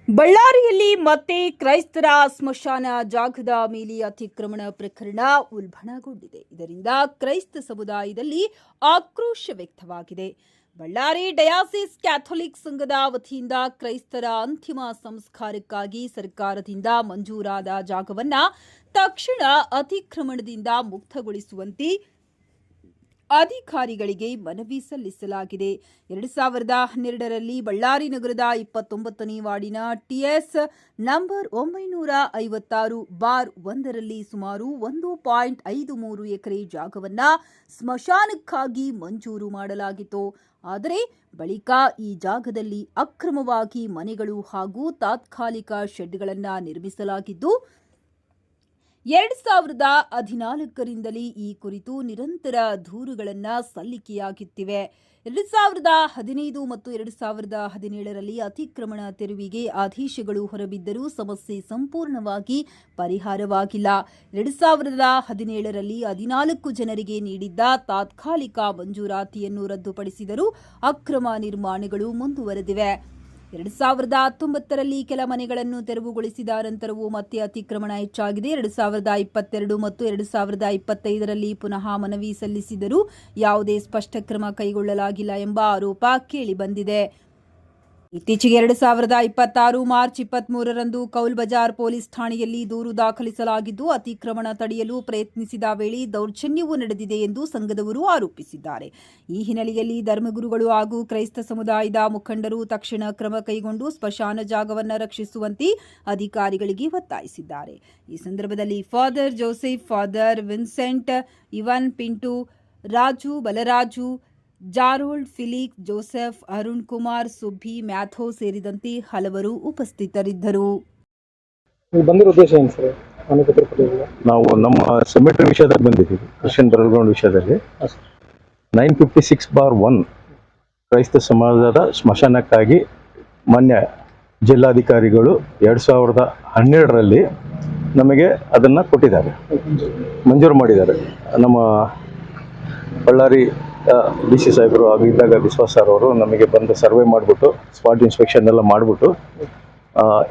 ಬಳ್ಳಾರಿಯಲ್ಲಿ ಮತ್ತೆ ಕ್ರೈಸ್ತರ ಸ್ಮಶಾನ ಜಾಗದ ಮೇಲೆ ಅತಿಕ್ರಮಣ ಪ್ರಕರಣ ಉಲ್ಬಣಗೊಂಡಿದೆ. ಇದರಿಂದ ಕ್ರೈಸ್ತ ಸಮುದಾಯದಲ್ಲಿ ಆಕ್ರೋಶ ವ್ಯಕ್ತವಾಗಿದೆ. ಬಳ್ಳಾರಿ ಡಯಾಸಿಸ್ ಕ್ಯಾಥೋಲಿಕ್ ಸಂಘದ ವತಿಯಿಂದ ಕ್ರೈಸ್ತರ ಅಂತಿಮ ಸಂಸ್ಕಾರಕ್ಕಾಗಿ ಸರ್ಕಾರದಿಂದ ಮಂಜೂರಾದ ಜಾಗವನ್ನ ತಕ್ಷಣ ಅತಿಕ್ರಮಣದಿಂದ ಮುಕ್ತಗೊಳಿಸುವಂತೆ ಅಧಿಕಾರಿಗಳಿಗೆ ಮನವಿ ಸಲ್ಲಿಸಲಾಗಿದೆ. 2012ರಲ್ಲಿ ಬಳ್ಳಾರಿ ನಗರದ 29ನೇ ವಾರ್ಡಿನ ಟಿಎಸ್ ನಂಬರ್ 956/1ರಲ್ಲಿ ಸುಮಾರು 1.53 ಎಕರೆ ಜಾಗವನ್ನು ಸ್ಮಶಾನಕ್ಕಾಗಿ ಮಂಜೂರು ಮಾಡಲಾಗಿತ್ತು. ಆದರೆ ಬಳಿಕ ಈ ಜಾಗದಲ್ಲಿ ಅಕ್ರಮವಾಗಿ ಮನೆಗಳು ಹಾಗೂ ತಾತ್ಕಾಲಿಕ ಶೆಡ್ಗಳನ್ನು ನಿರ್ಮಿಸಲಾಗಿದ್ದು 2014ರಿಂದಲೇ ಈ ಕುರಿತು ನಿರಂತರ ದೂರುಗಳನ್ನು ಸಲ್ಲಿಕೆಯಾಗುತ್ತಿವೆ. 2015 ಮತ್ತು 2017ರಲ್ಲಿ ಅತಿಕ್ರಮಣ ತೆರವಿಗೆ ಆದೇಶಗಳು ಹೊರಬಿದ್ದರೂ ಸಮಸ್ಯೆ ಸಂಪೂರ್ಣವಾಗಿ ಪರಿಹಾರವಾಗಿಲ್ಲ. 2017ರಲ್ಲಿ 14 ಜನರಿಗೆ ನೀಡಿದ್ದ ತಾತ್ಕಾಲಿಕ ಮಂಜೂರಾತಿಯನ್ನು ರದ್ದುಪಡಿಸಿದರೂ ಅಕ್ರಮ ನಿರ್ಮಾಣಗಳು ಮುಂದುವರೆದಿವೆ. 2019ರಲ್ಲಿ ಕೆಲ ಮನೆಗಳನ್ನು ತೆರವುಗೊಳಿಸಿದ ನಂತರವೂ ಮತ್ತೆ ಅತಿಕ್ರಮಣ ಹೆಚ್ಚಾಗಿದೆ. 2022 ಮತ್ತು 2025ರಲ್ಲಿ ಪುನಃ ಮನವಿ ಸಲ್ಲಿಸಿದರೂ ಯಾವುದೇ ಸ್ಪಷ್ಟ ಕ್ರಮ ಕೈಗೊಳ್ಳಲಾಗಿಲ್ಲ ಎಂಬ ಆರೋಪ ಕೇಳಿಬಂದಿದೆ. ಇತ್ತೀಚೆಗೆ 2026 ಮಾರ್ಚ್ 23ರಂದು ಕೌಲ್ ಬಜಾರ್ ಪೊಲೀಸ್ ಠಾಣೆಯಲ್ಲಿ ದೂರು ದಾಖಲಿಸಲಾಗಿದ್ದು, ಅತಿಕ್ರಮಣ ತಡೆಯಲು ಪ್ರಯತ್ನಿಸಿದ ವೇಳೆ ದೌರ್ಜನ್ಯವೂ ನಡೆದಿದೆ ಎಂದು ಸಂಘದವರು ಆರೋಪಿಸಿದ್ದಾರೆ. ಈ ಹಿನ್ನೆಲೆಯಲ್ಲಿ ಧರ್ಮಗುರುಗಳು ಹಾಗೂ ಕ್ರೈಸ್ತ ಸಮುದಾಯದ ಮುಖಂಡರು ತಕ್ಷಣ ಕ್ರಮ ಕೈಗೊಂಡು ಸ್ಮಶಾನ ಜಾಗವನ್ನು ರಕ್ಷಿಸುವಂತೆ ಅಧಿಕಾರಿಗಳಿಗೆ ಒತ್ತಾಯಿಸಿದ್ದಾರೆ. ಈ ಸಂದರ್ಭದಲ್ಲಿ ಫಾದರ್ ಜೋಸೆಫ್, ಫಾದರ್ ವಿನ್ಸೆಂಟ್, ಇವನ್ ಪಿಂಟು, ರಾಜು, ಬಲರಾಜು, ಜಾರೋಲ್ಡ್, ಫಿಲಿಕ್ಸ್, ಜೋಸೆಫ್, ಅರುಣ್ ಕುಮಾರ್, ಸುಬ್ಬಿ, ಮ್ಯಾಥೋ ಸೇರಿದಂತೆ ಹಲವರು ಉಪಸ್ಥಿತರಿದ್ದರು. ನಾವು ನಮ್ಮ ಸೆಮೆಟ್ರಿ ವಿಷಯದಲ್ಲಿ ಬಂದಿದ್ದೀವಿ. ಕ್ರಿಶ್ಚಿಯನ್ ಬರಲ್ಗ್ರೌಂಡ್ ವಿಷಯದಲ್ಲಿ 956/1 ಕ್ರೈಸ್ತ ಸಮಾಜದ ಸ್ಮಶಾನಕ್ಕಾಗಿ ಮಾನ್ಯ ಜಿಲ್ಲಾಧಿಕಾರಿಗಳು 2012ರಲ್ಲಿ ನಮಗೆ ಅದನ್ನು ಕೊಟ್ಟಿದ್ದಾರೆ, ಮಂಜೂರು ಮಾಡಿದ್ದಾರೆ. ನಮ್ಮ ಬಳ್ಳಾರಿ DC ಸಾಹೇಬರು ಆಗಿದ್ದಾಗ ವಿಶ್ವಾಸ ಅವರು ನಮಗೆ ಬಂದು ಸರ್ವೆ ಮಾಡಿಬಿಟ್ಟು ಸ್ಪಾಟ್ ಇನ್ಸ್ಪೆಕ್ಷನ್ ಎಲ್ಲ ಮಾಡಿಬಿಟ್ಟು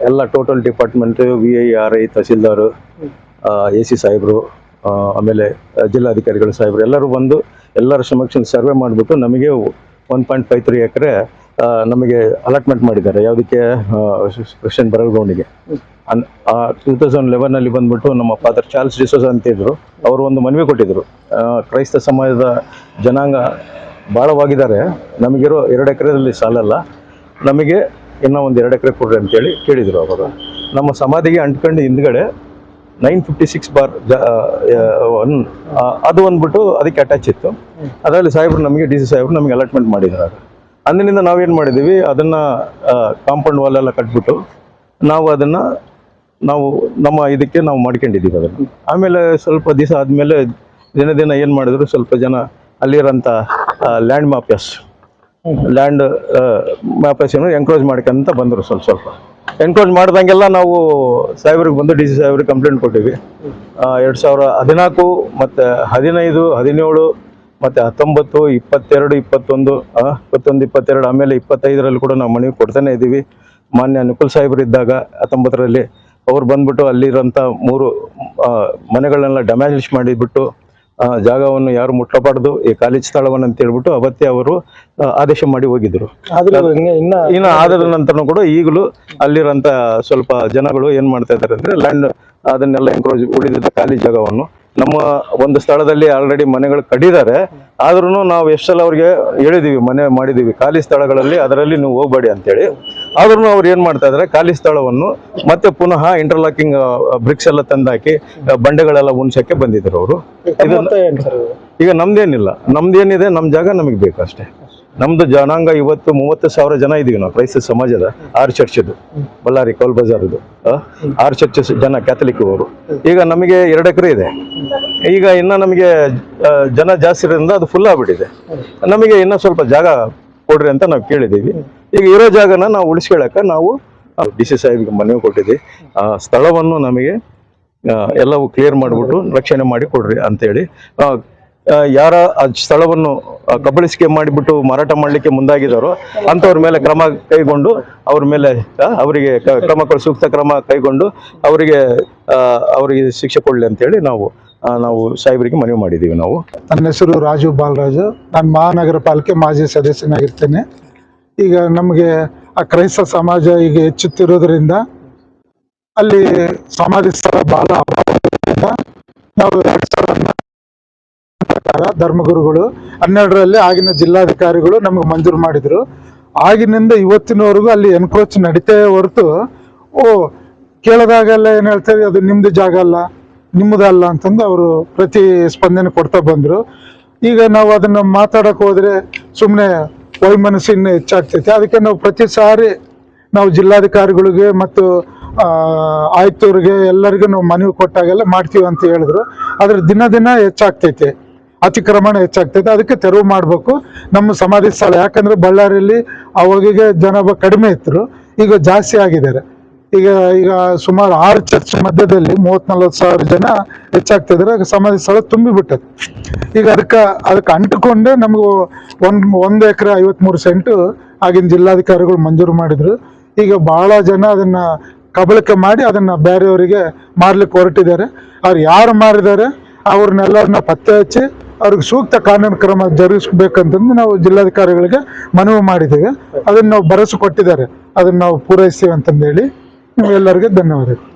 ಎಲ್ಲ total department VI, RI, tahsildar, AC ಸಾಹೇಬರು, ಆಮೇಲೆ ಜಿಲ್ಲಾಧಿಕಾರಿಗಳು ಸಾಹೇಬರು ಎಲ್ಲರೂ ಬಂದು ಎಲ್ಲರ ಸಮಕ್ಷ ಸರ್ವೆ ಮಾಡಿಬಿಟ್ಟು ನಮಗೆ 1.53 ಎಕರೆ ನಮಗೆ ಅಲಾಟ್ಮೆಂಟ್ ಮಾಡಿದ್ದಾರೆ. ಯಾವುದಕ್ಕೆ? ಕ್ರಿಶ್ಚಿಯನ್ ಬರಲ್ಗ್ರೌಂಡಿಗೆ. 2011ನಲ್ಲಿ ಬಂದ್ಬಿಟ್ಟು ನಮ್ಮ ಫಾದರ್ ಚಾರ್ಲ್ಸ್ ಡಿಸೋಜ ಅಂತಿದ್ರು, ಅವರು ಒಂದು ಮನವಿ ಕೊಟ್ಟಿದ್ರು. ಕ್ರೈಸ್ತ ಸಮಾಜದ ಜನಾಂಗ ಭಾಳವಾಗಿದ್ದಾರೆ, ನಮಗಿರೋ 2 ಎಕರೆಯಲ್ಲಿ ಸಾಲಲ್ಲ, ನಮಗೆ ಇನ್ನೂ ಒಂದು 2 ಎಕರೆ ಕೊಡ್ರಿ ಅಂತೇಳಿ ಕೇಳಿದರು. ಅವರು ನಮ್ಮ ಸಮಾಧಿಗೆ ಅಂಟ್ಕೊಂಡು ಹಿಂದ್ಗಡೆ 956/1 ಅದು ಬಂದ್ಬಿಟ್ಟು ಅದಕ್ಕೆ ಅಟ್ಯಾಚ್ ಇತ್ತು. ಅದರಲ್ಲಿ ಸಾಹೇಬರು ನಮಗೆ DC ಸಾಹೇಬರು ನಮಗೆ ಅಲಾಟ್ಮೆಂಟ್ ಮಾಡಿದ್ದಾರೆ. ಅಂದಿನಿಂದ ನಾವೇನು ಮಾಡಿದ್ದೀವಿ, ಅದನ್ನು ಕಾಂಪೌಂಡ್ ವಾಲೆಲ್ಲ ಕಟ್ಬಿಟ್ಟು ನಾವು ಅದನ್ನು ನಮ್ಮ ಇದಕ್ಕೆ ನಾವು ಮಾಡ್ಕೊಂಡಿದ್ದೀವಿ ಅದನ್ನು. ಆಮೇಲೆ ಸ್ವಲ್ಪ ದಿವಸ ಆದಮೇಲೆ ದಿನ ಏನು ಮಾಡಿದ್ರು, ಸ್ವಲ್ಪ ಜನ ಅಲ್ಲಿರೋಂಥ ಲ್ಯಾಂಡ್ ಮಾಫಿಯಾಸ್ ಎನ್ಕ್ರೋಚ್ ಮಾಡ್ಕೊಂತ ಬಂದರು. ಸ್ವಲ್ಪ ಎನ್ಕ್ರೋಚ್ ಮಾಡ್ದಂಗೆಲ್ಲ ನಾವು ಸಾಹೇಬ್ರಿಗೆ ಬಂದು DC ಸಾಹೇಬ್ರಿಗೆ ಕಂಪ್ಲೇಂಟ್ ಕೊಟ್ಟಿವಿ. 2014 ಮತ್ತು 15, 17 ಮತ್ತು 19, 22, 21, 22 ಆಮೇಲೆ 25ರಲ್ಲಿ ಕೂಡ ನಾವು ಮನವಿ ಕೊಡ್ತಾನೆ ಇದ್ದೀವಿ. ಮಾನ್ಯ ನಿಖುಲ್ ಸಾಹೇಬರು ಇದ್ದಾಗ 19ರಲ್ಲಿ ಅವ್ರು ಬಂದ್ಬಿಟ್ಟು ಅಲ್ಲಿರೋಂಥ 3 ಮನೆಗಳನ್ನೆಲ್ಲ ಡ್ಯಾಮೇಜ್ ಮಾಡಿಬಿಟ್ಟು ಜಾಗವನ್ನು ಯಾರು ಮುಟ್ಟಬಾರ್ದು, ಈ ಖಾಲಿ ಸ್ಥಳವನ್ನು ಅಂತ ಹೇಳ್ಬಿಟ್ಟು ಅವತ್ತೇ ಅವರು ಆದೇಶ ಮಾಡಿ ಹೋಗಿದ್ರು. ಇನ್ನು ಆದ ನಂತರ ಕೂಡ ಈಗಲೂ ಅಲ್ಲಿರೋಂಥ ಸ್ವಲ್ಪ ಜನಗಳು ಏನು ಮಾಡ್ತಾ ಇದ್ದಾರೆ ಅಂದರೆ ಲ್ಯಾಂಡ್ ಅದನ್ನೆಲ್ಲ ಎನ್ಕ್ರೋಚ್ ಉಳಿದಿದ್ದ ಖಾಲಿ ಜಾಗವನ್ನು ನಮ್ಮ ಒಂದು ಸ್ಥಳದಲ್ಲಿ ಆಲ್ರೆಡಿ ಮನೆಗಳು ಕಟ್ಟಿದ್ದಾರೆ. ಆದ್ರೂ ನಾವು ಎಷ್ಟೆಲ್ಲ ಅವ್ರಿಗೆ ಹೇಳಿದೀವಿ, ಮನೆ ಮಾಡಿದೀವಿ ಖಾಲಿ ಸ್ಥಳಗಳಲ್ಲಿ, ಅದರಲ್ಲಿ ನೀವು ಹೋಗಬೇಡಿ ಅಂತೇಳಿ. ಆದ್ರೂ ಅವ್ರು ಏನು ಮಾಡ್ತಾ ಇದ್ದಾರೆ, ಖಾಲಿ ಸ್ಥಳವನ್ನು ಮತ್ತೆ ಪುನಃ ಇಂಟರ್ಲಾಕಿಂಗ್ ಬ್ರಿಕ್ಸ್ ಎಲ್ಲ ತಂದಾಕಿ ಬಂಡೆಗಳೆಲ್ಲ ಉಣ್ಸಕ್ಕೆ ಬಂದಿದ್ರು ಅವರು. ಈಗ ನಮ್ದೇನಿಲ್ಲ, ನಮ್ದೇನಿದೆ, ನಮ್ಮ ಜಾಗ ನಮಗೆ ಬೇಕು ಅಷ್ಟೇ. ನಮ್ದು ಜನಾಂಗ ಇವತ್ತು 30,000 ಜನ ಇದೀವಿ ನಾವು ಕ್ರೈಸ್ತ ಸಮಾಜದ 6 ಚರ್ಚದು, ಬಳ್ಳಾರಿ ಕೌಲ್ ಬಜಾರದು 6 ಚರ್ಚ್ ಜನ ಕ್ಯಾಥಲಿಕ್ ಅವರು. ಈಗ ನಮಗೆ 2 ಎಕರೆ ಇದೆ. ಈಗ ಇನ್ನ ನಮಗೆ ಜನ ಜಾಸ್ತಿ ಇರೋದ್ರಿಂದ ಅದು ಫುಲ್ ಆಗ್ಬಿಟ್ಟಿದೆ. ನಮಗೆ ಇನ್ನೂ ಸ್ವಲ್ಪ ಜಾಗ ಕೊಡ್ರಿ ಅಂತ ನಾವು ಕೇಳಿದ್ದೀವಿ. ಈಗ ಇರೋ ಜಾಗನ ನಾವು ಉಳಿಸ್ಕೊಳ್ಳೋಕೆ ನಾವು DC ಸಾಹೇಬ್ಗೆ ಮನವಿ ಕೊಟ್ಟಿದ್ದೀವಿ. ಸ್ಥಳವನ್ನು ನಮಗೆ ಎಲ್ಲವೂ ಕ್ಲಿಯರ್ ಮಾಡಿಬಿಟ್ಟು ರಕ್ಷಣೆ ಮಾಡಿ ಕೊಡ್ರಿ ಅಂತೇಳಿ. ಯಾರ ಆ ಸ್ಥಳವನ್ನು ಕಬಳಿಸಿಕೆ ಮಾಡಿಬಿಟ್ಟು ಮಾರಾಟ ಮಾಡಲಿಕ್ಕೆ ಮುಂದಾಗಿದ್ದಾರೋ ಅಂಥವ್ರ ಮೇಲೆ ಕ್ರಮ ಕೈಗೊಂಡು ಅವ್ರ ಮೇಲೆ ಅವರಿಗೆ ಸೂಕ್ತ ಕ್ರಮ ಕೈಗೊಂಡು ಅವರಿಗೆ ಶಿಕ್ಷೆ ಕೊಡಲಿ ಅಂತೇಳಿ ನಾವು ಸಾಹೇಬರಿಗೆ ಮನವಿ ಮಾಡಿದ್ದೀವಿ ನಾವು. ನನ್ನ ಹೆಸರು ರಾಜು ಬಾಲರಾಜು. ನಾನು ಮಹಾನಗರ ಪಾಲಿಕೆ ಮಾಜಿ ಸದಸ್ಯನಾಗಿರ್ತೇನೆ. ಈಗ ನಮಗೆ ಆ ಕ್ರೈಸ್ತ ಸಮಾಜ ಈಗ ಹೆಚ್ಚುತ್ತಿರೋದ್ರಿಂದ ಅಲ್ಲಿ ಸಮಾಧಿ ಸ್ಥಳ ಬಹಳ ಅಭಾವದಿಂದ ನಾವು 2000 ಪ್ರಕಾರ ಧರ್ಮಗುರುಗಳು 12ರಲ್ಲಿ ಆಗಿನ ಜಿಲ್ಲಾಧಿಕಾರಿಗಳು ನಮಗೆ ಮಂಜೂರು ಮಾಡಿದ್ರು. ಆಗಿನಿಂದ ಇವತ್ತಿನವರೆಗೂ ಅಲ್ಲಿ ಎನ್ಕ್ರೋಚ್ ನಡೀತೇ ಹೊರತು ಕೇಳಿದಾಗೆಲ್ಲ ಏನು ಹೇಳ್ತಾರೆ, ಅದು ನಿಮ್ದು ಜಾಗ ಅಲ್ಲ, ನಿಮ್ಮದಲ್ಲ ಅಂತಂದು ಅವರು ಪ್ರತಿ ಸ್ಪಂದನೆ ಕೊಡ್ತಾ ಬಂದರು. ಈಗ ನಾವು ಅದನ್ನು ಮಾತಾಡೋಕೆ ಹೋದರೆ ಸುಮ್ಮನೆ ವೈಮನಸ್ಸು ಇನ್ನೂ ಹೆಚ್ಚಾಗ್ತೈತೆ. ಅದಕ್ಕೆ ನಾವು ಪ್ರತಿ ಸಾರಿ ನಾವು ಜಿಲ್ಲಾಧಿಕಾರಿಗಳಿಗೆ ಮತ್ತು ಆಯುಕ್ತವ್ರಿಗೆ ಎಲ್ಲರಿಗೂ ನಾವು ಮನವಿ ಕೊಟ್ಟಾಗೆಲ್ಲ ಮಾಡ್ತೀವಿ ಅಂತ ಹೇಳಿದ್ರು. ಆದರೆ ದಿನ ಹೆಚ್ಚಾಗ್ತೈತೆ, ಅತಿಕ್ರಮಣ ಹೆಚ್ಚಾಗ್ತೈತೆ. ಅದಕ್ಕೆ ತೆರವು ಮಾಡಬೇಕು ನಮ್ಮ ಸಮಾಧಿ ಸ್ಥಳ. ಯಾಕಂದರೆ ಬಳ್ಳಾರಿಯಲ್ಲಿ ಅವಾಗೆ ಜನ ಕಡಿಮೆ ಇದ್ರು, ಈಗ ಜಾಸ್ತಿ ಆಗಿದ್ದಾರೆ. ಈಗ ಸುಮಾರು 6 ಚರ್ಚ್ ಮಧ್ಯದಲ್ಲಿ 30-40 ಸಾವಿರ ಜನ ಹೆಚ್ಚಾಗ್ತಿದ್ದಾರೆ. ಸಮಾಧಿ ಸ್ಥಳ ತುಂಬಿಬಿಟ್ಟದೆ. ಈಗ ಅದಕ್ಕೆ ಅಂಟಿಕೊಂಡೆ ನಮಗೂ 1 ಎಕರೆ 53 ಸೆಂಟು ಆಗಿನ ಜಿಲ್ಲಾಧಿಕಾರಿಗಳು ಮಂಜೂರು ಮಾಡಿದ್ರು. ಈಗ ಬಹಳ ಜನ ಅದನ್ನ ಕಬಳಿಕೆ ಮಾಡಿ ಅದನ್ನ ಬೇರೆಯವರಿಗೆ ಮಾರ್ಲಿಕ್ಕೆ ಹೊರಟಿದ್ದಾರೆ. ಅವ್ರು ಯಾರು ಮಾರಿದ್ದಾರೆ ಅವ್ರನ್ನೆಲ್ಲರನ್ನ ಪತ್ತೆ ಹಚ್ಚಿ ಅವ್ರಿಗೆ ಸೂಕ್ತ ಕಾನೂನು ಕ್ರಮ ಜರುಗಿಸ್ಬೇಕಂತಂದು ನಾವು ಜಿಲ್ಲಾಧಿಕಾರಿಗಳಿಗೆ ಮನವಿ ಮಾಡಿದ್ದೇವೆ. ಅದನ್ನು ನಾವು ಭರವಸೆ ಕೊಟ್ಟಿದ್ದಾರೆ, ಅದನ್ನು ನಾವು ಪೂರೈಸ್ತೀವಿ ಅಂತಂದೇಳಿ. ನಿಮ್ಗೆಲ್ಲರಿಗೆ ಧನ್ಯವಾದಗಳು.